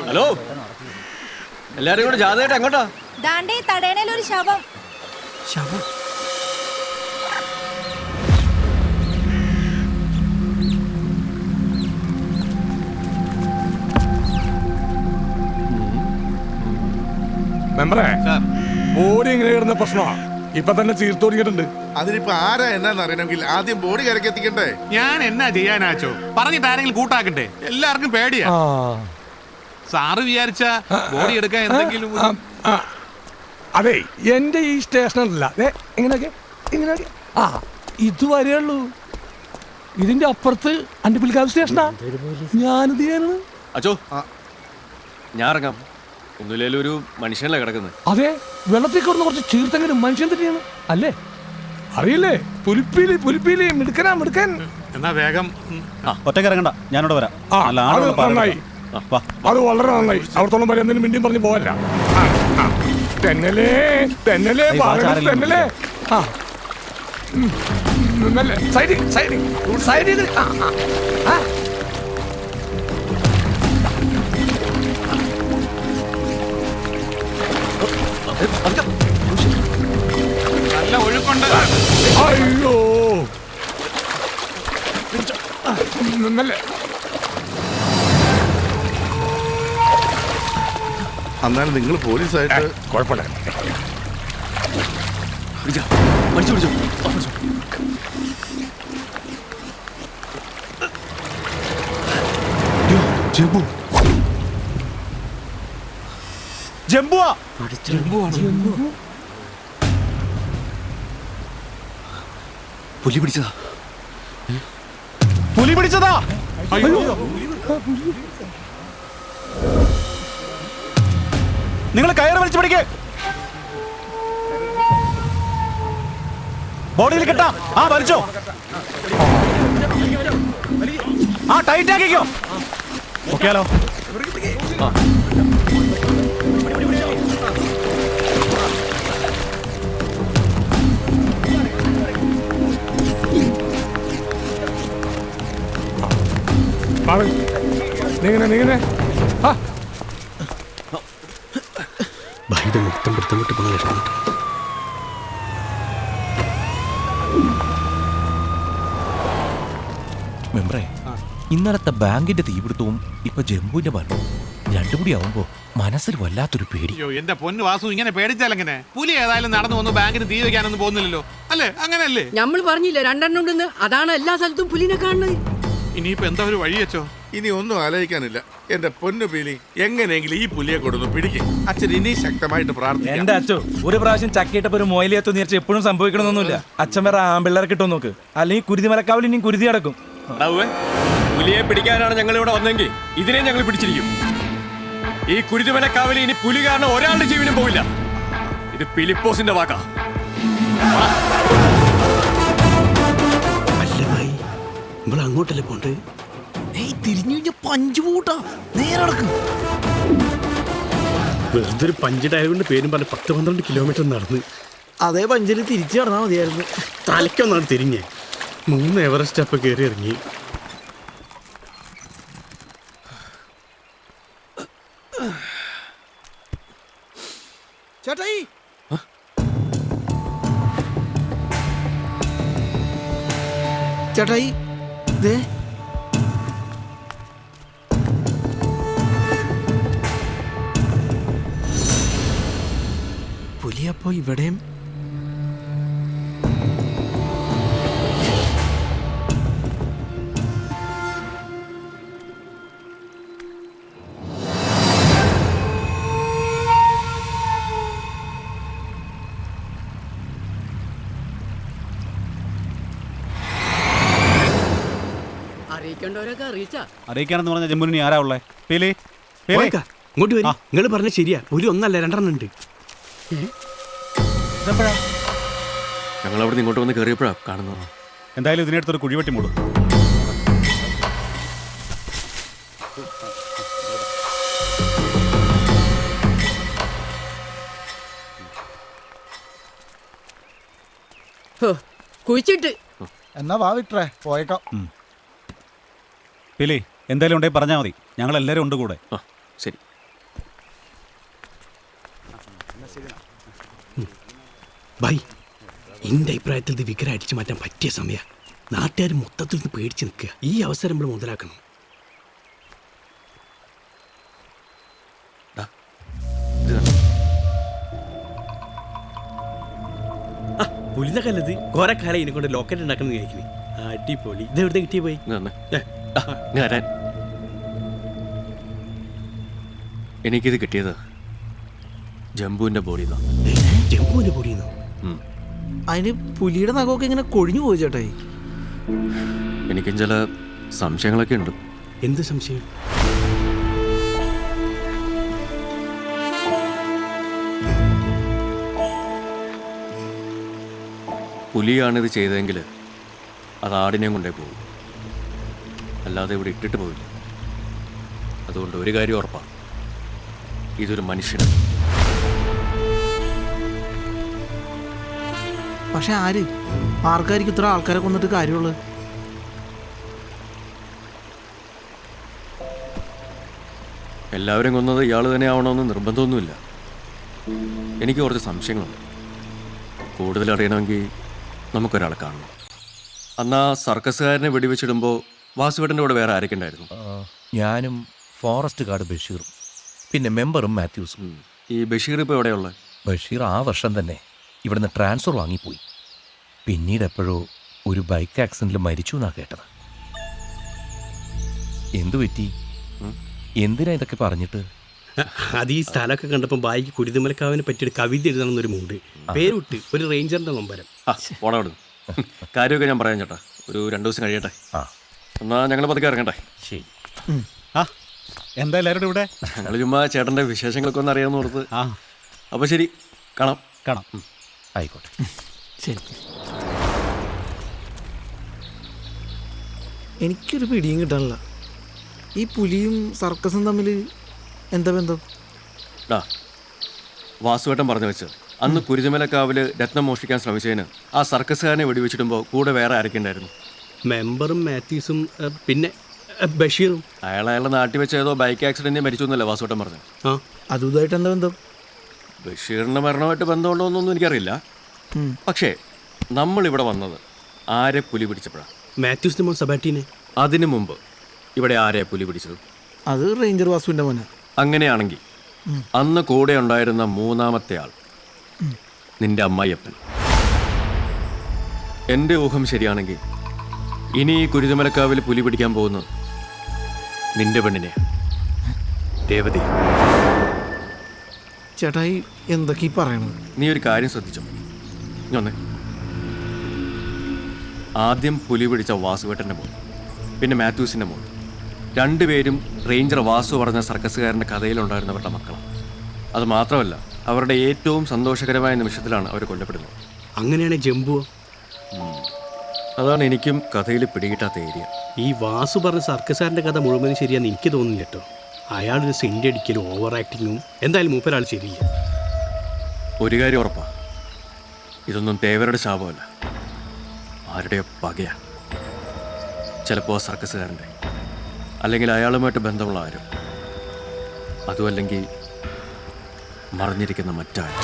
Hello, എല്ലാരും കൂടെ ജാഥയായിട്ട് എങ്ങോട്ടാ? ദാണ്ടേ തടയണയിൽ ഒരു ശവം. ശവം? മെമ്പറേ, ബോഡി ഇങ്ങനെ കിടന്ന പ്രശ്നമാ. ഇപ്പൊ തന്നെ ചീർത്ത് തുടങ്ങിയിട്ടുണ്ട്. അതിനിപ്പോ ആരാ എന്നാന്ന് അറിയണമെങ്കിൽ ആദ്യം ബോഡി കരക്ക് എത്തിക്കണ്ടേ? ഞാൻ എന്നാ ചെയ്യാനാച്ചോ? പറഞ്ഞിട്ട് ആരെങ്കിലും കൂട്ടാക്കട്ടെ? എല്ലാവർക്കും പേടിയാ. സാറ് വിചാരിച്ച ബോഡി എടുക്കാൻ എന്തെങ്കിലും. അതെ, എന്റെ ഈ സ്റ്റേഷനല്ല. ഇങ്ങനെയൊക്കെ ഇതുവരെ ഉള്ളൂ. ഇതിന്റെ അപ്പുറത്ത് അണ്ടിപ്പിൽക്കാവ് സ്റ്റേഷനാ. ഞാനിത് ചെയ്യാനാണ്. അച്ചോ, ഞാൻ ഇറങ്ങാം. ഒന്നുമില്ലേലും ഒരു മനുഷ്യനല്ലേ കിടക്കുന്നത്. അതെ, വെള്ളത്തിൽ കിടന്ന് കുറച്ച് ചീർത്തെങ്കിലും മനുഷ്യൻ തന്നെയാണ് അല്ലേ? അറിയില്ലേ? പുലിപ്പീലി മിടുക്കൻ. എന്നാ വേഗം ഒറ്റയ്ക്ക് ഇറങ്ങണ്ട, ഞാനിവിടെ വരാം. അത് നന്നായി, അത് വളരെ നന്നായി. അവിടത്തോളം വരെ എന്തെങ്കിലും മിണ്ടിയും പറഞ്ഞ് പോവല്ല. തെന്നലേ സൈഡിൽ നല്ല ഒഴുക്കുണ്ട്. അയ്യോ, എന്നാലും നിങ്ങൾ പോലീസായിട്ട് കുഴപ്പമില്ല. പിടിച്ചോ. പുലി പിടിച്ചതാ. നിങ്ങൾ കയറ് വലിച്ചു പിടിക്കേ. ബോഡിയിൽ കെട്ടാം. വലിച്ചോ. ടൈറ്റ് ആക്കിക്കോ. ഓക്കെയാലോ? നീങ്ങനെ മെമ്പറേ, ഇന്നലത്തെ ബാങ്കിന്റെ തീപിടുത്തവും ഇപ്പൊ ജംബുവിന്റെ മരണവും രണ്ടും കൂടി ആവുമ്പോ മനസ്സിൽ വല്ലാത്തൊരു പേടി. അയ്യോ, എന്റെ പൊന്നു വാസു, ഇങ്ങനെ പേടിച്ചാലെങ്ങനെ? പുലി ഏതായാലും നടന്നു വന്നു ബാങ്കിന് തീ വെക്കാനൊന്നും പോകുന്നില്ലല്ലോ, അല്ലേ? അങ്ങനല്ലേ നമ്മൾ പറഞ്ഞില്ല രണ്ടെണ്ണം ഉണ്ടെന്ന്. അതാണ് എല്ലാ സ്ഥലത്തും പുലിനെ കാണുന്നത്. ഇനിയിപ്പോ എന്താ ഒരു വഴി വെച്ചോ? ഇനി ഒന്നും ആലോചിക്കാനില്ല. എന്റെ പൊന്നു പീലി, എങ്ങനെയെങ്കിലും ഈ പുലിയെ കൊടുന്നു പിടിക്കും. അച്ഛൻ ഇനി ശക്തമായിട്ട് പ്രാർത്ഥിക്കാം. എന്റെ അച്ഛോ, ഒരു പ്രാവശ്യം ചക്കിയിട്ടപ്പോ ഒരു മൊയിലെത്തു നീർച്ച എപ്പോഴും സംഭവിക്കണമെന്നൊന്നുമില്ല. അച്ഛൻ വേറെ ആമ്പിള്ളേർ കിട്ടും നോക്ക്, അല്ലെങ്കിൽ കുരുതി മലക്കാവിൽ ഇനിയും കുരുതി അടക്കും. പുലിയെ പിടിക്കാനാണ് ഞങ്ങൾ ഇവിടെ വന്നെങ്കിൽ ഇതിനെ ഞങ്ങൾ പിടിച്ചിരിക്കും. ഈ കുരുതിമലക്കാവിൽ ഇനി പുലി കാരണം ഒരാളുടെ ജീവനും പോവില്ല. ഇത് ഫിലിപ്പോസിന്റെ വാക്കാ. അങ്ങോട്ടല്ലേ പോണ്ട്? തിരിഞ്ഞു പഞ്ച് പൂട്ടാ നേരെ നടക്കും. വെറുതെ ഒരു പഞ്ചിടായതുകൊണ്ട് പേരും പറഞ്ഞ് 10-12 കിലോമീറ്റർ നടന്ന് അതേ പഞ്ചിൽ തിരിച്ചു നടന്നാൽ മതിയായിരുന്നു. തലയ്ക്കൊന്നാണ് തിരിഞ്ഞേ. 3 എവറസ്റ്റ് അപ്പൊ കയറി ഇറങ്ങി. ചേട്ടായി, ചേട്ടായി, ദേ പുലിയപ്പോ ഇവിടെയും. അറിയിക്കേണ്ടവരൊക്കെ അറിയിച്ചാ. അറിയിക്കാനെന്ന് പറഞ്ഞ ജമ്മുവിന് ആരാ ഉള്ളേ? ഇങ്ങോട്ട് വരി. നിങ്ങൾ പറഞ്ഞ ശരിയാ, പുലി ഒന്നല്ല 2 ഉണ്ട്. ഞങ്ങൾ അവിടെ ഇങ്ങോട്ട് വന്ന് കയറിയപ്പോഴാ കാണുന്നത്. എന്തായാലും ഇതിനടുത്തൊരു കുഴിവെട്ടി മൂടും. കുഴിച്ചിട്ട് എന്നാ വാ വിട്ടേ പോയേക്കാം. പിലി, എന്തായാലും ഉണ്ടെങ്കിൽ പറഞ്ഞാൽ മതി, ഞങ്ങൾ എല്ലാവരും ഉണ്ട് കൂടെ. ആ ശരി. ബൈ, എന്റെ അഭിപ്രായത്തിൽ ഇത് വിഗ്രഹം അടിച്ചു മാറ്റാൻ പറ്റിയ സമയം. നാട്ടുകാർ മൊത്തത്തിൽ നിന്ന് പേടിച്ച് നിൽക്കുക. ഈ അവസരം നമ്മൾ മുതലാക്കണം. പുലിന്റെ കല്ലത് കുറെ കാലം ഇതിനെ കൊണ്ട് ലോക്കറ്റ് ഉണ്ടാക്കണം കഴിക്കണേ. അടിപൊളി. ഇത് എവിടെ കിട്ടിയ പോയി? എനിക്കിത് കിട്ടിയത് ജംബുവിന്റെ ബോഡി. ജംബുവിന്റെ ബോഡിന്നോ? അതിന് പുലിയുടെ നഖമൊക്കെ ഇങ്ങനെ കൊഴിഞ്ഞു പോയി ചേട്ടായി. എനിക്കും ചില സംശയങ്ങളൊക്കെ ഉണ്ട്. എന്ത് സംശയം? പുലിയാണിത് ചെയ്തതെങ്കിൽ അത് ആടിനെയും കൊണ്ടേ പോകും, അല്ലാതെ ഇവിടെ ഇട്ടിട്ട് പോവില്ല. അതുകൊണ്ട് ഒരു കാര്യം ഉറപ്പാണ്, ഇതൊരു മനുഷ്യനാണ്. പക്ഷെ ആർക്കായിരിക്കും ഇത്ര ആൾക്കാരെ കൊന്നിട്ട് കാര്യമുള്ളത്? എല്ലാവരും കൊന്നത് ഇയാൾ തന്നെ ആവണമെന്ന് നിർബന്ധമൊന്നുമില്ല. എനിക്ക് കുറച്ച് സംശയങ്ങളുണ്ട്. കൂടുതൽ അറിയണമെങ്കിൽ നമുക്കൊരാളെ കാണണം. അന്ന് ആ സർക്കസുകാരനെ വെടിവെച്ചിടുമ്പോൾ വാസുവേട്ടൻ്റെ കൂടെ വേറെ ആരൊക്കെ ഉണ്ടായിരുന്നു? ഞാനും ഫോറസ്റ്റ് ഗാർഡ് ബഷീറും പിന്നെ മെമ്പറും മാത്യൂസും. ഈ ബഷീർ ഇപ്പോൾ എവിടെയുള്ളത്? ബഷീർ ആ വർഷം തന്നെ ഇവിടുന്ന് ട്രാൻസ്ഫർ വാങ്ങിപ്പോയി. പിന്നീട് എപ്പോഴോ ഒരു ബൈക്ക് ആക്സിഡന്റിൽ മരിച്ചു എന്നാ കേട്ടത്. എന്തു പറ്റി? എന്തിനാ ഇതൊക്കെ പറഞ്ഞിട്ട്? അത് ഈ സ്ഥലമൊക്കെ കണ്ടപ്പോൾ ബായിക്ക് കുരുതിമലക്കാവിനെ പറ്റിയൊരു കവിത എഴുതണമെന്നൊരു മൂഡ്. പേരുവിട്ട് ഒരു റേഞ്ചറിന്റെ നമ്പരം. ഓടാവിടും. കാര്യമൊക്കെ ഞാൻ പറയാം ചേട്ടാ, ഒരു 2 ദിവസം കഴിയട്ടെ. എന്നാ ഞങ്ങൾ പതുക്കെ ഇറങ്ങട്ടെ. ശരി. എന്താ എല്ലാവരും ഇവിടെ? ഞങ്ങൾ ചുമ്മാ ചേട്ടൻ്റെ വിശേഷങ്ങളൊക്കെ ഒന്ന് അറിയാമെന്ന് ഓർത്ത്. അപ്പോൾ ശരി, കാണാം. ആയിക്കോട്ടെ. ശരി. എനിക്കൊരു പിടിയും കിട്ടാനില്ല. ഈ പുലിയും സർക്കസും തമ്മിൽ എന്താ ബന്ധം? വാസുവേട്ടൻ പറഞ്ഞു വെച്ചത്, അന്ന് കുരുതിമലക്കാവില് രത്നം മോഷ്ടിക്കാൻ ശ്രമിച്ചതിന് ആ സർക്കസുകാരനെ വെടിവെച്ചിടുമ്പോൾ കൂടെ വേറെ ആരൊക്കെ ഉണ്ടായിരുന്നു? മെമ്പറും മാത്യൂസും പിന്നെ ബഷീറും. അയാളുടെ നാട്ടിൽ വെച്ച് ഏതോ ബൈക്ക് ആക്സിഡന്റിൽ മരിച്ചു എന്നല്ലേ വാസുവേട്ടൻ പറഞ്ഞു? അതുമായിട്ട് എന്താ ബന്ധം? ബഷീറിന്റെ മരണമായിട്ട് ബന്ധമുണ്ടോ എന്നൊന്നും എനിക്കറിയില്ല. പക്ഷേ നമ്മളിവിടെ വന്നത് ആരെ പുലി പിടിച്ചപ്പോഴാണ്? മാത്യൂസിന്റെ മോൻ സബാറ്റീനെ. അതിനു മുമ്പ് ഇവിടെ ആരെയാ പുലി പിടിച്ചത്? അത് റേഞ്ചർ വാസുവിന്റെ മോനാ. അങ്ങനെയാണെങ്കിൽ അന്ന് കൂടെ ഉണ്ടായിരുന്ന 3-ാമത്തെ ആൾ നിന്റെ അമ്മായിയപ്പൻ. എൻ്റെ ഊഹം ശരിയാണെങ്കിൽ ഇനി ഈ കുരുതിമലക്കാവിൽ പുലി പിടിക്കാൻ പോകുന്നത് നിന്റെ പെണ്ണിനെ, രേവതി. ചേട്ടായി എന്തൊക്കെ ഈ പറയണത്? നീ ഒരു കാര്യം ശ്രദ്ധിച്ചോ? ഒന്ന്, ആദ്യം പുലി പിടിച്ച വാസുവേട്ടൻ്റെ മോൻ, പിന്നെ മാത്യൂസിൻ്റെ മോൻ, രണ്ടുപേരും റേഞ്ചർ വാസു പറഞ്ഞ സർക്കസുകാരൻ്റെ കഥയിലുണ്ടായിരുന്നവരുടെ മക്കളാണ്. അത് മാത്രമല്ല, അവരുടെ ഏറ്റവും സന്തോഷകരമായ നിമിഷത്തിലാണ് അവർ കൊല്ലപ്പെടുന്നത്. അങ്ങനെയാണ് ജംബു. അതാണ് എനിക്കും കഥയിൽ പിടികിട്ടാത്ത ഏരിയ. ഈ വാസു പറഞ്ഞ സർക്കസുകാരൻ്റെ കഥ മുഴുവനും ശരിയാന്ന് എനിക്ക് തോന്നുന്നു കേട്ടോ. അയാളൊരു സെന്റ് അടിക്കലും ഓവർ ആക്ടിങ്ങും. എന്തായാലും മൂപ്പരാൾ ശരിയില്ല. ഒരു കാര്യം ഉറപ്പാ, ഇതൊന്നും തേവരുടെ ശാപമല്ല, ആരുടെയോ പകയാണ്. ചിലപ്പോൾ സർക്കസുകാരൻ്റെ, അല്ലെങ്കിൽ അയാളുമായിട്ട് ബന്ധമുള്ള ആരും, അതുമല്ലെങ്കിൽ മറിഞ്ഞിരിക്കുന്ന മറ്റാരും.